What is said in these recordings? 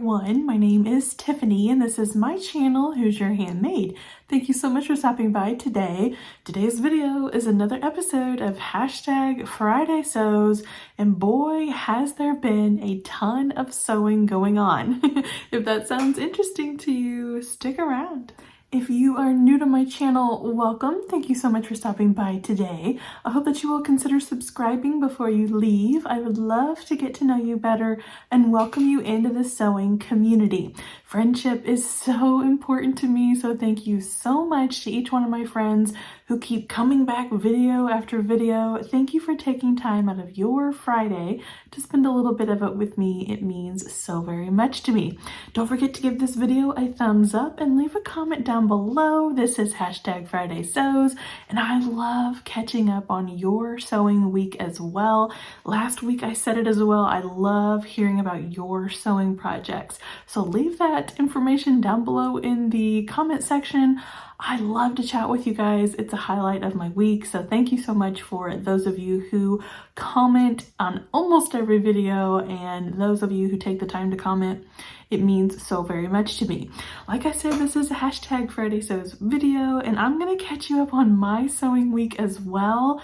everyone, my name is Tiffany and this is my channel, Who's Your Handmade. Thank you so much for stopping by today. Today's video is another episode of #Friday Sews, and boy has there been a ton of sewing going on. If that sounds interesting to you, stick around. If you are new to my channel, welcome. Thank you so much for stopping by today. I hope that you will consider subscribing before you leave. I would love to get to know you better and welcome you into the sewing community. Friendship is so important to me, so thank you so much to each one of my friends who keep coming back video after video. Thank you for taking time out of your Friday to spend a little bit of it with me. It means so very much to me. Don't forget to give this video a thumbs up and leave a comment down below. This is #Friday Sews, and I love catching up on your sewing week as well. Last week I said it as well. I love hearing about your sewing projects. So leave that information down below in the comment section. I love to chat with you guys. It's a highlight of my week. So thank you so much for those of you who comment on almost every video and those of you who take the time to comment. It means so very much to me. Like I said, this is a #Friday Sews video, and I'm gonna catch you up on my sewing week as well.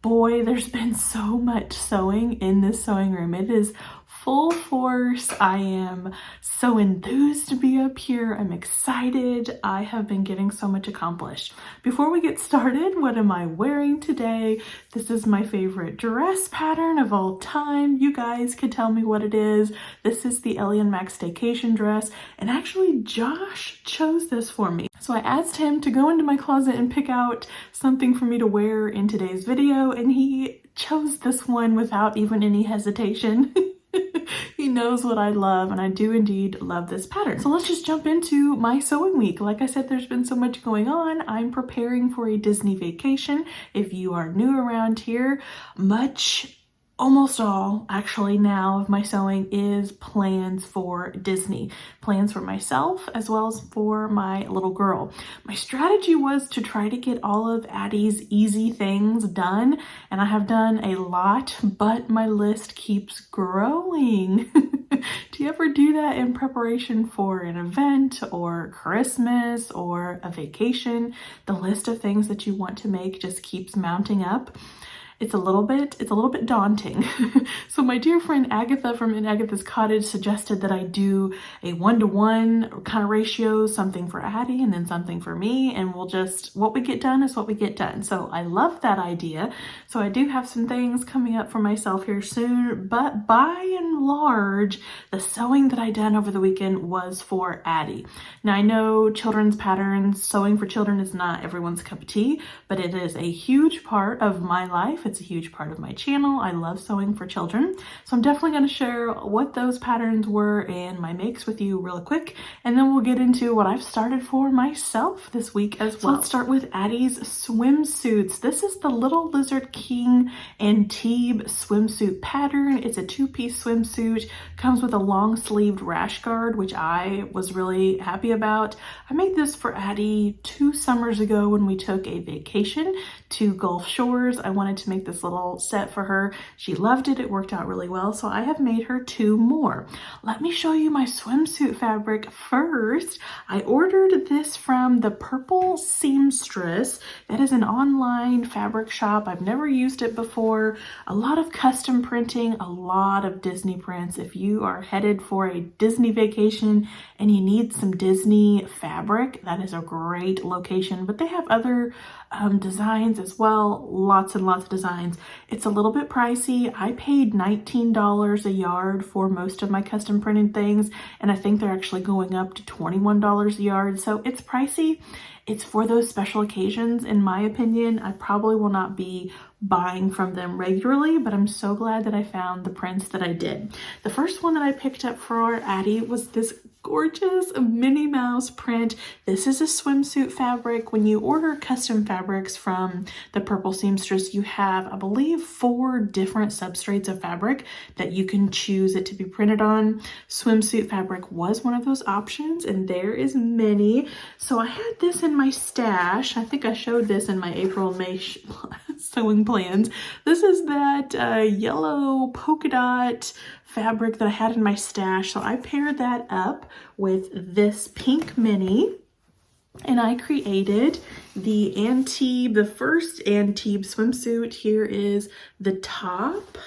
Boy, there's been so much sewing in this sewing room. It is full force. I am so enthused to be up here. I'm excited. I have been getting so much accomplished. Before we get started, what am I wearing today? This is my favorite dress pattern of all time. You guys could tell me what it is. This is the Ellie and Max Staycation dress, and actually Josh chose this for me. So I asked him to go into my closet and pick out something for me to wear in today's video, and he chose this one without even any hesitation. He knows what I love, and I do indeed love this pattern. So let's just jump into my sewing week. Like I said, there's been so much going on. I'm preparing for a Disney vacation. If you are new around here, almost all actually now of my sewing is plans for Disney. Plans for myself as well as for my little girl. My strategy was to try to get all of Addie's easy things done, and I have done a lot, but my list keeps growing. Do you ever do that in preparation for an event or Christmas or a vacation? The list of things that you want to make just keeps mounting up. It's a little bit daunting. So my dear friend Agata from In Agatha's Cottage suggested that I do a 1-to-1 kind of ratio, something for Addie and then something for me, and what we get done is what we get done. So I love that idea. So I do have some things coming up for myself here soon, but by and large, the sewing that I done over the weekend was for Addie. Now I know children's patterns, sewing for children is not everyone's cup of tea, but it is a huge part of my life. It's a huge part of my channel. I love sewing for children. So I'm definitely going to share what those patterns were and my makes with you real quick. And then we'll get into what I've started for myself this week as well. So let's start with Addie's swimsuits. This is the Little Lizard King and Teeb swimsuit pattern. It's a 2-piece swimsuit. Comes with a long sleeved rash guard, which I was really happy about. I made this for Addie 2 summers ago when we took a vacation to Gulf Shores. I wanted to make this little set for her. She loved it. It worked out really well. So I have made her 2 more. Let me show you my swimsuit fabric first. I ordered this from the Purple Seamstress. That is an online fabric shop. I've never used it before. A lot of custom printing, a lot of Disney prints. If you are headed for a Disney vacation and you need some Disney fabric, that is a great location. But they have other designs as well. Lots and lots of designs. It's a little bit pricey. I paid $19 a yard for most of my custom printed things, and I think they're actually going up to $21 a yard. So it's pricey. It's for those special occasions, in my opinion. I probably will not be buying from them regularly, but I'm so glad that I found the prints that I did. The first one that I picked up for Addie was this gorgeous Minnie Mouse print. This is a swimsuit fabric. When you order custom fabrics from the Purple Seamstress, you have, I believe, 4 different substrates of fabric that you can choose it to be printed on. Swimsuit fabric was one of those options, and there is many. So I had this in my stash. I think I showed this in my April May sewing plans. This is that yellow polka dot fabric that I had in my stash. So I paired that up with this pink mini. And I created the first Antibes swimsuit. Here is the top.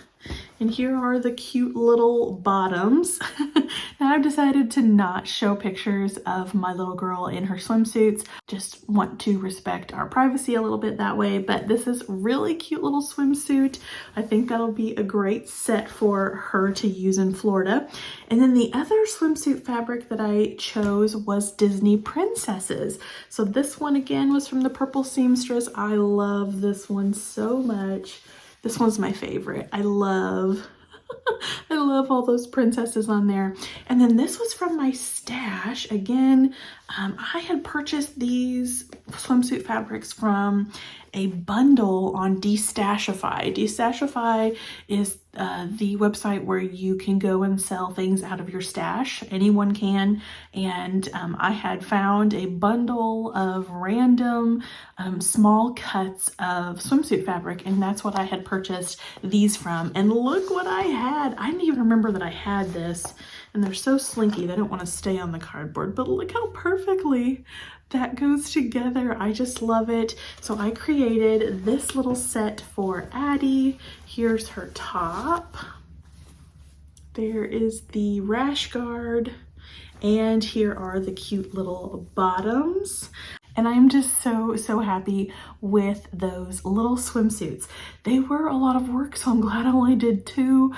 And here are the cute little bottoms. Now I've decided to not show pictures of my little girl in her swimsuits. Just want to respect our privacy a little bit that way. But this is really cute little swimsuit. I think that'll be a great set for her to use in Florida. And then the other swimsuit fabric that I chose was Disney Princesses. So this one again was from the Purple Seamstress. I love this one so much. This one's my favorite. I love all those princesses on there. And then this was from my stash. Again, I had purchased these swimsuit fabrics from a bundle on Destashify. Destashify is the website where you can go and sell things out of your stash. Anyone can. And I had found a bundle of random small cuts of swimsuit fabric, and that's what I had purchased these from. And look what I had. I didn't even remember that I had this. And they're so slinky, they don't want to stay on the cardboard, but look how perfectly that goes together. I just love it. So I created this little set for Addie. Here's her top. There is the rash guard. And here are the cute little bottoms. And I'm just so happy with those little swimsuits. They were a lot of work, so I'm glad I only did two.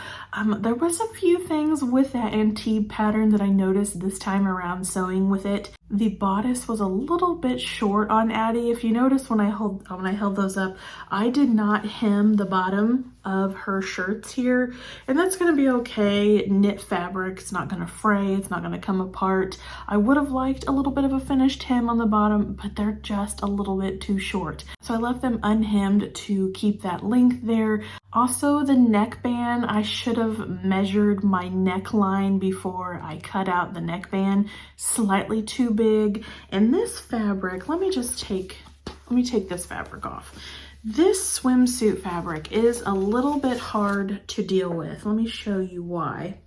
There was a few things with that Antibes pattern that I noticed this time around sewing with it. The bodice was a little bit short on Addie. If you notice when I held those up, I did not hem the bottom of her shirts here, and that's going to be okay. Knit fabric, it's not going to fray, it's not going to come apart. I would have liked a little bit of a finished hem on the bottom, but they're just a little bit too short. So I left them unhemmed to keep that length there. Also, the neckband, I should have measured my neckline before I cut out the neckband. Slightly too big. And this fabric, let me take this fabric off. This swimsuit fabric is a little bit hard to deal with. Let me show you why.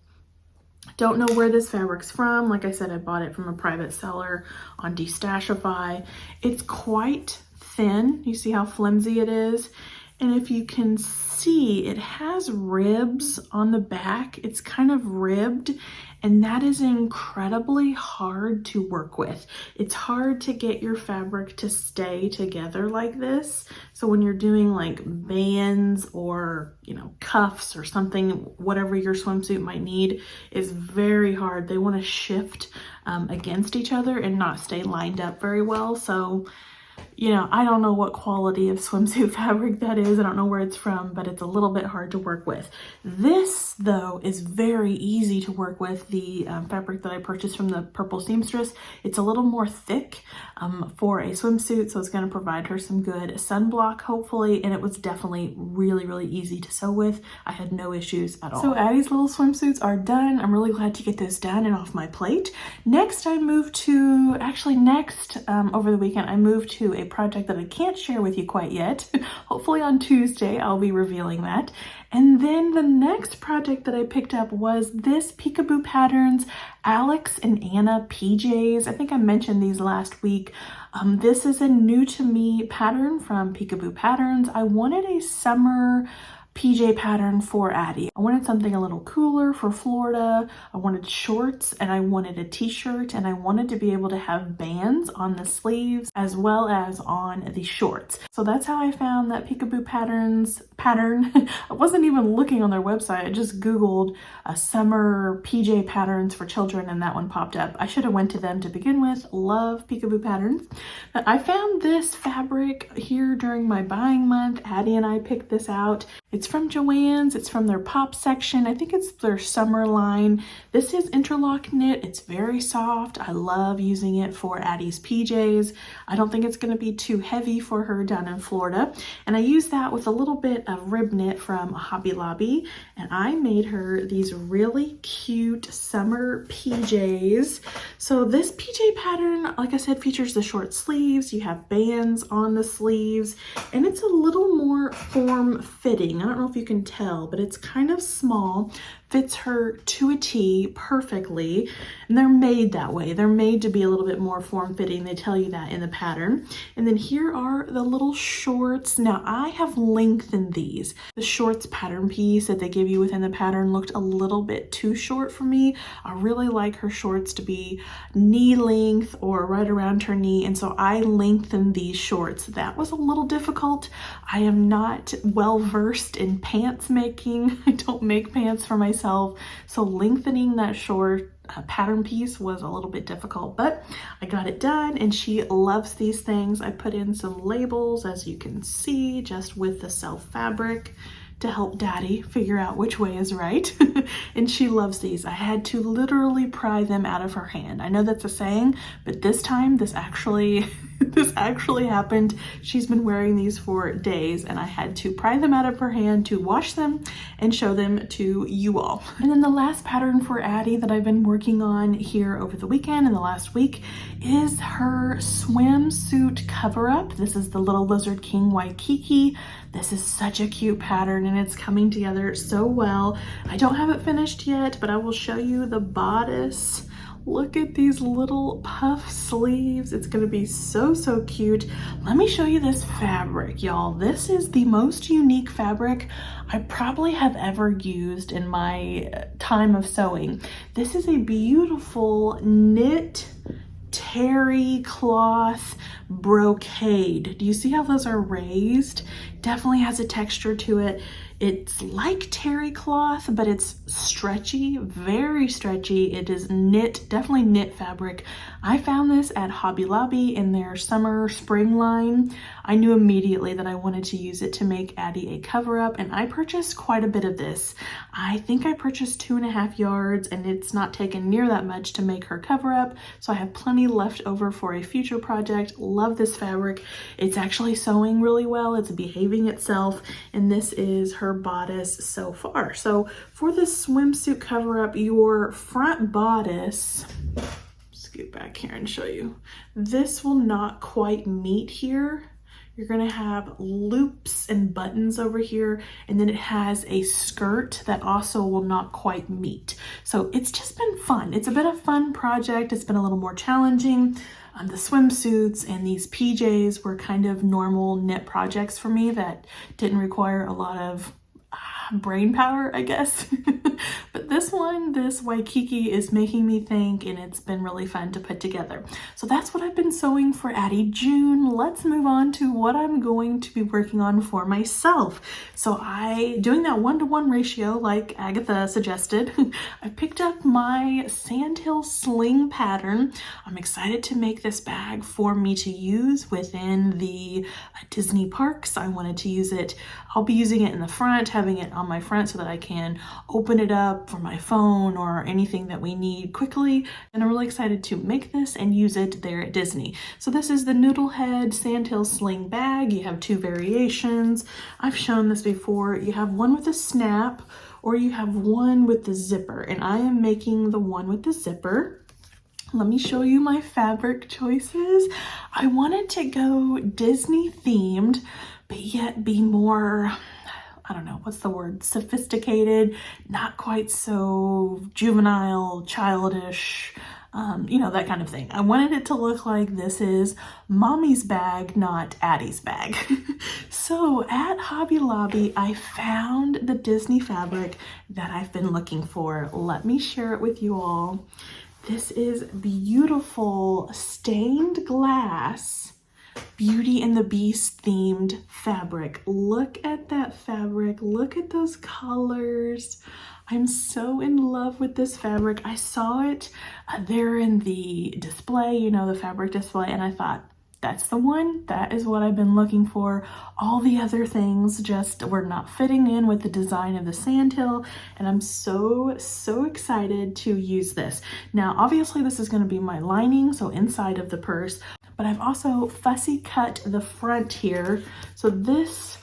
Don't know where this fabric's from. Like I said, I bought it from a private seller on Destashify. It's quite thin. You see how flimsy it is? And if you can see, it has ribs on the back. It's kind of ribbed, and that is incredibly hard to work with. It's hard to get your fabric to stay together like this. So when you're doing like bands or, cuffs or something, whatever your swimsuit might need, is very hard. They want to shift against each other and not stay lined up very well. So I don't know what quality of swimsuit fabric that is. I don't know where it's from, but it's a little bit hard to work with. This, though, is very easy to work with. The fabric that I purchased from the Purple Seamstress, it's a little more thick for a swimsuit, so it's going to provide her some good sunblock, hopefully, and it was definitely really easy to sew with. I had no issues at all. So Addie's little swimsuits are done. I'm really glad to get those done and off my plate. Next, over the weekend, I moved to a project that I can't share with you quite yet. Hopefully on Tuesday, I'll be revealing that. And then the next project that I picked up was this Peekaboo Patterns Alex and Anna PJs. I think I mentioned these last week. This is a new to me pattern from Peekaboo Patterns. I wanted a summer PJ pattern for Addie. I wanted something a little cooler for Florida. I wanted shorts, and I wanted a t-shirt, and I wanted to be able to have bands on the sleeves as well as on the shorts. So that's how I found that Peekaboo Patterns pattern. I wasn't even looking on their website. I just Googled summer PJ patterns for children, and that one popped up. I should have went to them to begin with. Love Peekaboo Patterns. But I found this fabric here during my buying month. Addie and I picked this out. It's from Joann's. It's from their pop section. I think it's their summer line. This is interlock knit. It's very soft. I love using it for Addie's PJs. I don't think it's going to be too heavy for her down in Florida. And I used that with a little bit of rib knit from Hobby Lobby. And I made her these really cute summer PJs. So this PJ pattern, like I said, features the short sleeves. You have bands on the sleeves, and it's a little more form-fitting. I don't know if you can tell, but it's kind of small, fits her to a T perfectly, and they're made that way. They're made to be a little bit more form-fitting. They tell you that in the pattern. And then here are the little shorts. Now I have lengthened these. The shorts pattern piece that they give you within the pattern looked a little bit too short for me. I really like her shorts to be knee length or right around her knee, and so I lengthened these shorts. That was a little difficult. I am not well versed in pants making. I don't make pants for myself, so lengthening that short pattern piece was a little bit difficult, but I got it done, and she loves these things. I put in some labels, as you can see, just with the self fabric to help Daddy figure out which way is right. And she loves these. I had to literally pry them out of her hand. I know that's a saying, but this time this actually this actually happened. She's been wearing these for days, and I had to pry them out of her hand to wash them and show them to you all. And then the last pattern for Addie that I've been working on here over the weekend and the last week is her swimsuit cover-up. This is the Little Lizard King Waikiki. This is such a cute pattern, and it's coming together so well. I don't have it finished yet, but I will show you the bodice. Look at these little puff sleeves. It's gonna be so, so cute. Let me show you this fabric, y'all. This is the most unique fabric I probably have ever used in my time of sewing. This is a beautiful knit terry cloth brocade. Do you see how those are raised? Definitely has a texture to it. It's like terry cloth, but it's stretchy, very stretchy. It is knit, definitely knit fabric. I found this at Hobby Lobby in their summer spring line. I knew immediately that I wanted to use it to make Addie a cover up, and I purchased quite a bit of this. I think I purchased 2.5 yards, and it's not taken near that much to make her cover up, so I have plenty left over for a future project. Love this fabric. It's actually sewing really well. It's behaving itself, and this is her bodice so far. So for the swimsuit cover up, your front bodice, scoot back here and show you, this will not quite meet here. You're gonna have loops and buttons over here, and then it has a skirt that also will not quite meet. So it's just been fun. It's been a fun project. It's been a little more challenging. The swimsuits and these PJs were kind of normal knit projects for me that didn't require a lot of brain power, I guess. But this one, this Waikiki, is making me think, and it's been really fun to put together. So that's what I've been sewing for Addie June. Let's move on to what I'm going to be working on for myself. So doing that 1-to-1 ratio like Agata suggested, I picked up my Sandhill sling pattern. I'm excited to make this bag for me to use within the Disney parks. I wanted to use it. I'll be using it in the front, having it on my front so that I can open it up for my phone or anything that we need quickly. And I'm really excited to make this and use it there at Disney. So this is the Noodlehead Sandhill sling bag. You have 2 variations. I've shown this before. You have one with a snap, or you have one with the zipper, and I am making the one with the zipper. Let me show you my fabric choices. I wanted to go Disney themed, but yet be more, I don't know, what's the word? Sophisticated, not quite so juvenile, childish, you know, that kind of thing. I wanted it to look like this is mommy's bag, not Addie's bag. So at Hobby Lobby, I found the Disney fabric that I've been looking for. Let me share it with you all. This is beautiful stained glass Beauty and the Beast themed fabric. Look at that fabric. Look at those colors. I'm so in love with this fabric. I saw it there in the display, you know, the fabric display, and I thought, that's the one. That is what I've been looking for. All the other things just were not fitting in with the design of the Sandhill, and I'm so, so excited to use this. Now, obviously this is going to be my lining, so inside of the purse, but I've also fussy cut the front here. So this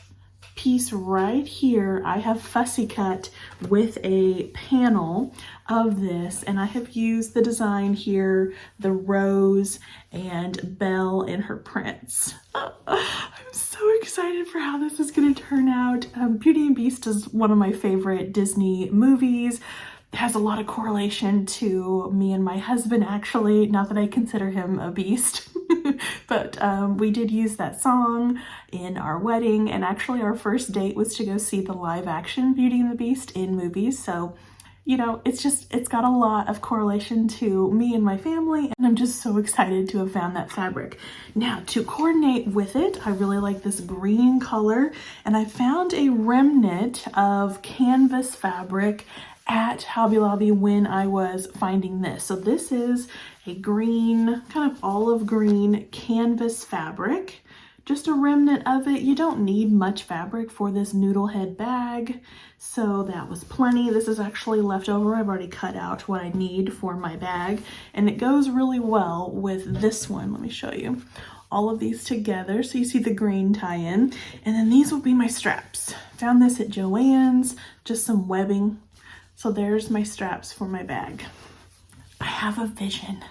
piece right here, I have fussy cut with a panel of this, and I have used the design here, the rose and Belle in her prints. I'm so excited for how this is going to turn out. Beauty and Beast is one of my favorite Disney movies. It has a lot of correlation to me and my husband, actually, not that I consider him a beast. But we did use that song in our wedding, and actually our first date was to go see the live action Beauty and the Beast in movies. So, you know, it's got a lot of correlation to me and my family, and I'm just so excited to have found that fabric. Now, to coordinate with it, I really like this green color, and I found a remnant of canvas fabric at Hobby Lobby when I was finding this. So this is a green, kind of olive green canvas fabric, just a remnant of it. You don't need much fabric for this noodle head bag, so that was plenty. This is actually leftover. I've already cut out what I need for my bag, and it goes really well with this one. Let me show you all of these together. So you see the green tie-in, and then these will be my straps. Found this at Joann's, just some webbing. So there's my straps for my bag. I have a vision.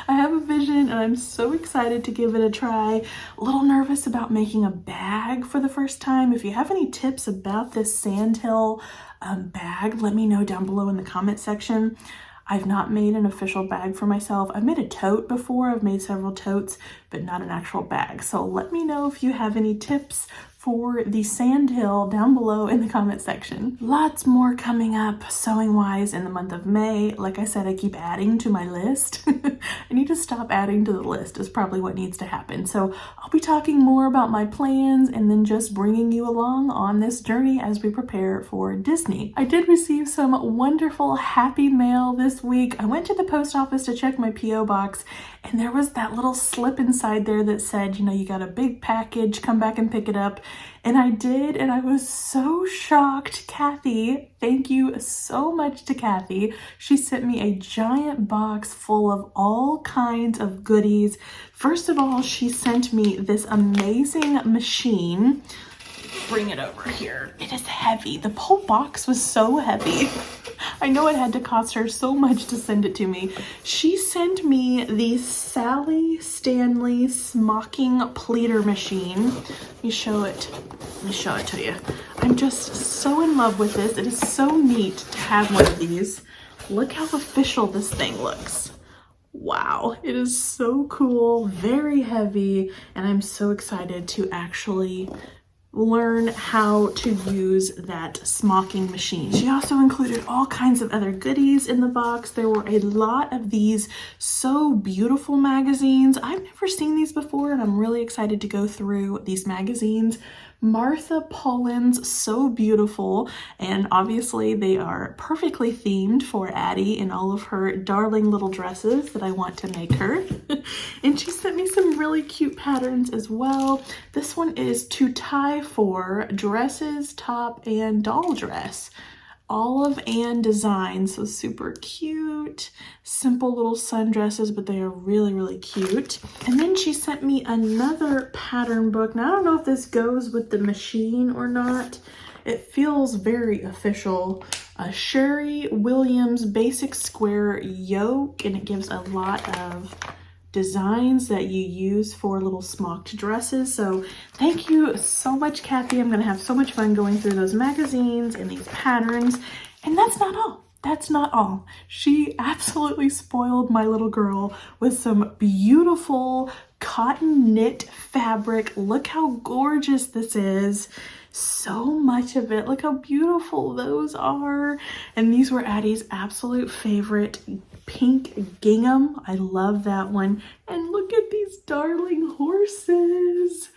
I have a vision, and I'm so excited to give it a try. A little nervous about making a bag for the first time. If you have any tips about this sandhill bag, let me know down below in the comment section. I've not made an official bag for myself. I've made a tote before. I've made several totes, but not an actual bag. So let me know if you have any tips for the sandhill down below in the comment section. Lots more coming up sewing wise in the month of May. Like I said, I keep adding to my list. I need to stop adding to the list is probably what needs to happen. So I'll be talking more about my plans and then just bringing you along on this journey as we prepare for Disney. I did receive some wonderful happy mail this week. I went to the post office to check my P.O. box, and there was that little slip inside there that said, you know, you got a big package, come back and pick it up. And I did, and I was so shocked. Kathy, thank you so much to Kathy. She sent me a giant box full of all kinds of goodies. First of all, she sent me this amazing machine. Bring it over here. It is heavy. The whole box was so heavy. I know it had to cost her so much to send it to me. She sent me the Sally Stanley smocking pleater machine. Let me show it to you. I'm just so in love with this. It is so neat to have one of these. Look how official this thing looks. Wow, it is so cool, very heavy, and I'm so excited to actually learn how to use that smocking machine. She also included all kinds of other goodies in the box. There were a lot of these So Beautiful magazines. I've never seen these before, and I'm really excited to go through these magazines. Martha Pollen's So Beautiful, and obviously they are perfectly themed for Addie in all of her darling little dresses that I want to make her. And she sent me some really cute patterns as well. This one is to tie for dresses, top, and doll dress. Olive and design, so super cute. Simple little sundresses, but they are really, really cute. And then she sent me another pattern book. Now, I don't know if this goes with the machine or not. It feels very official. A Sherry Williams Basic Square Yoke, and it gives a lot of designs that you use for little smocked dresses. So thank you so much, Kathy. I'm gonna have so much fun going through those magazines and these patterns. And that's not all. That's not all. She absolutely spoiled my little girl with some beautiful cotton knit fabric. Look how gorgeous this is. So much of it. Look how beautiful those are. And these were Addie's absolute favorite. Pink gingham. I love that one. And look at these darling horses.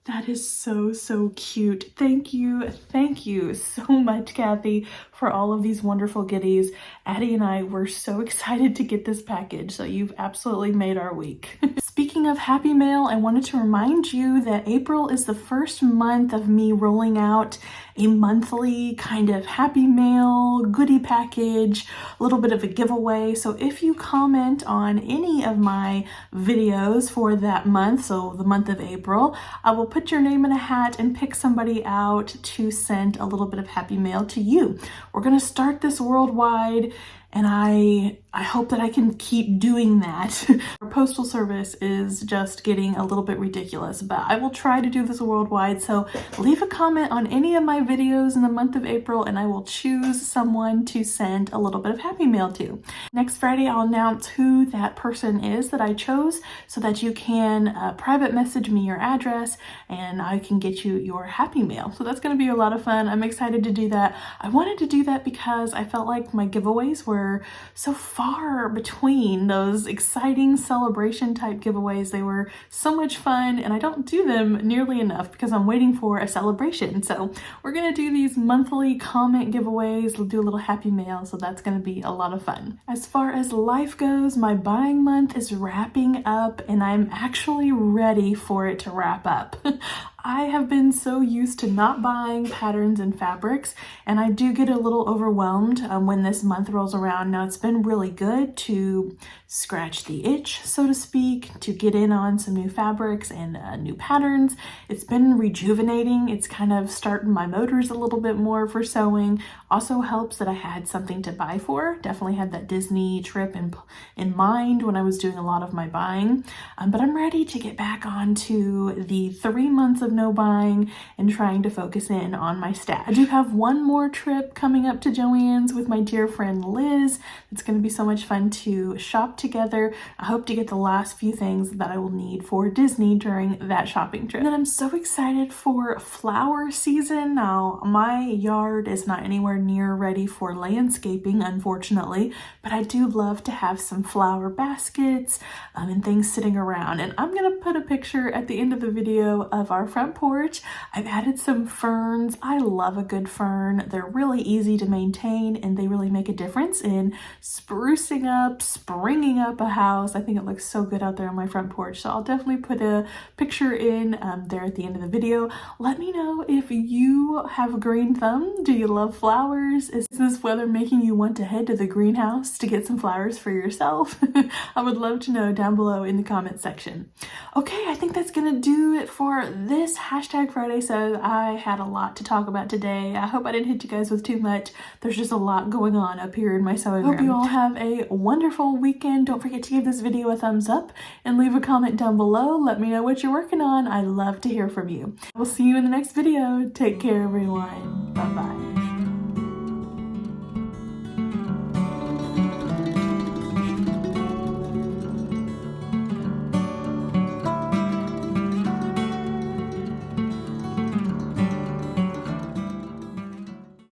That is so, so cute. Thank you so much, Kathy, for all of these wonderful goodies. Addie and I were so excited to get this package, so you've absolutely made our week. Speaking of Happy Mail, I wanted to remind you that April is the first month of me rolling out a monthly kind of Happy Mail goodie package, a little bit of a giveaway. So if you comment on any of my videos for that month, so the month of April, I will put your name in a hat and pick somebody out to send a little bit of Happy Mail to you. We're gonna start this worldwide, and I hope that I can keep doing that. Our postal service is just getting a little bit ridiculous, but I will try to do this worldwide. So leave a comment on any of my videos in the month of April and I will choose someone to send a little bit of Happy Mail to. Next Friday, I'll announce who that person is that I chose so that you can private message me your address and I can get you your Happy Mail. So that's gonna be a lot of fun. I'm excited to do that. I wanted to do that because I felt like my giveaways were so far between those exciting celebration type giveaways. They were so much fun and I don't do them nearly enough because I'm waiting for a celebration. So we're gonna do these monthly comment giveaways. We'll do a little Happy Mail, so that's gonna be a lot of fun. As far as life goes, my buying month is wrapping up and I'm actually ready for it to wrap up. I have been so used to not buying patterns and fabrics, and I do get a little overwhelmed when this month rolls around. Now, it's been really good to scratch the itch, so to speak, to get in on some new fabrics and new patterns. It's been rejuvenating. It's kind of starting my motors a little bit more for sewing. Also helps that I had something to buy for. Definitely had that Disney trip in mind when I was doing a lot of my buying. But I'm ready to get back onto the 3 months of no buying and trying to focus in on my stash. I do have one more trip coming up to Joann's with my dear friend Liz. It's going to be so much fun to shop together. I hope to get the last few things that I will need for Disney during that shopping trip. And then I'm so excited for flower season. Now, my yard is not anywhere near ready for landscaping, unfortunately, but I do love to have some flower baskets and things sitting around. And I'm going to put a picture at the end of the video of our front porch. I've added some ferns. I love a good fern. They're really easy to maintain and they really make a difference in sprucing up, springing up a house. I think it looks so good out there on my front porch. So I'll definitely put a picture in there at the end of the video. Let me know if you have a green thumb. Do you love flowers? Is this weather making you want to head to the greenhouse to get some flowers for yourself? I would love to know down below in the comment section. Okay, I think that's gonna do it for this Hashtag Friday Sews. I had a lot to talk about today. I hope I didn't hit you guys with too much. There's just a lot going on up here in my sewing room. Hope you all have a wonderful weekend. Don't forget to give this video a thumbs up and leave a comment down below. Let me know what you're working on. I love to hear from you. We'll see you in the next video. Take care, everyone. Bye-bye.